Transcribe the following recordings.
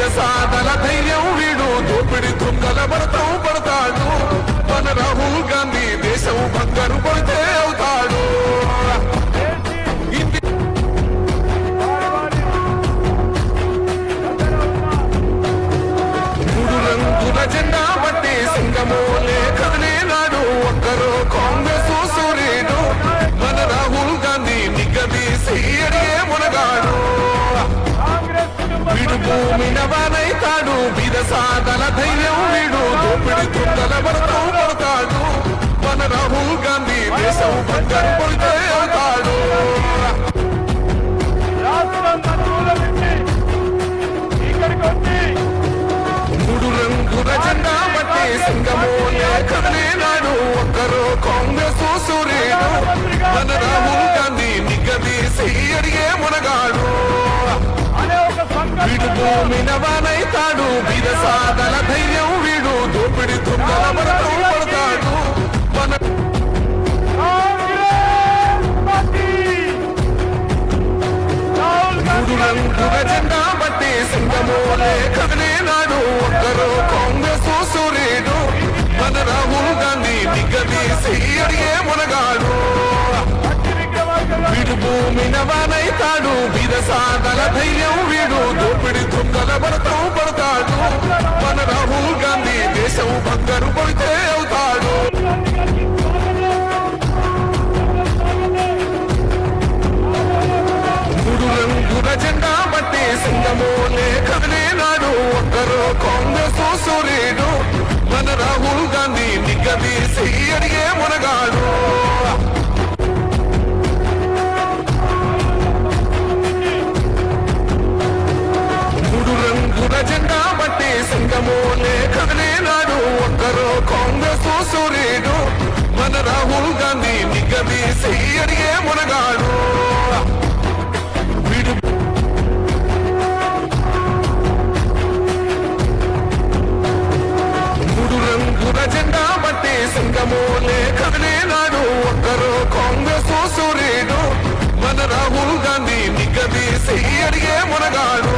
సాదల ధైర్యం వీడు దోపిడి దొంగల భరతం పడతాడు మన రాహుల్ గాంధీ దేశం బంగారు పడితే అవుతాడు మూడు రంగుల జెండా బట్టి సింగమోలే కదలే నాడు ఒక్కరు కాంగ్రెస్ సూర్యుడు మన రాహుల్ గాంధీ నిగదీసి అడిగే మునగాడు వీడు భూమిన వానైతాడు బీద సాదల ధైర్యం వీడు దోపిడి దొంగల భరతం పడతాడు మన రాహుల్ గాంధీ దేశం బంగారు పడితే అవుతాడు మూడు రంగుల జెండా బట్టి సింగమోలే కదలే నాడు ఒక్కరు కాంగ్రెస్ సూర్యుడు మన రాహుల్ గాంధీ నిగదీసి అడిగే మునగాడు వీడు భూమిన వానైతాడు బీద సాదల ధైర్యం వీడు దోపిడి దొంగల భరతం పడతాడు మన మూడు రంగుల జెండా బట్టి సింగమోలే కదలే నాడు ఒక్కరు కాంగ్రెస్ సూర్యుడు మన రాహుల్ గాంధీ నిగదీసి అడిగే మునగాడు వీడు భూమిన వానైతాడు బీద సాదల ధైర్యం వీడు దోపిడి దొంగల భరతం పడతాడు మన రాహుల్ గాంధీ దేశం బంగారు పడితే అవుతాడు మూడు రంగుల జెండా బట్టి సింగమోలే కదలే నాడు ఒక్కరు కాంగ్రెస్ సూర్యుడు మన రాహుల్ గాంధీ నిగదీసి అడిగే మునగాడు మూడు రంగుల జెండా బట్టి సింగమోలే కదలే నాడు ఒక్కరు కాంగ్రెస్ సూర్యుడు మన రాహుల్ గాంధీ నిగదీసి అడిగే మునగాడు వీడు మూడు రంగుల జెండా బట్టి సింగమోలే కదలే నాడు ఒక్కరు కాంగ్రెస్ సూర్యుడు మన రాహుల్ గాంధీ నిగదీసి అడిగే మునగాడు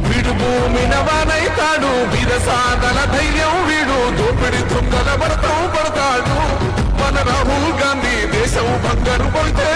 వీడు భూమిన వానైతాడు బీద సాదల ధైర్యం వీడు దోపిడి దొంగల భరతం పడతాడు మన రాహుల్ గాంధీ దేశం బంగారు పడితే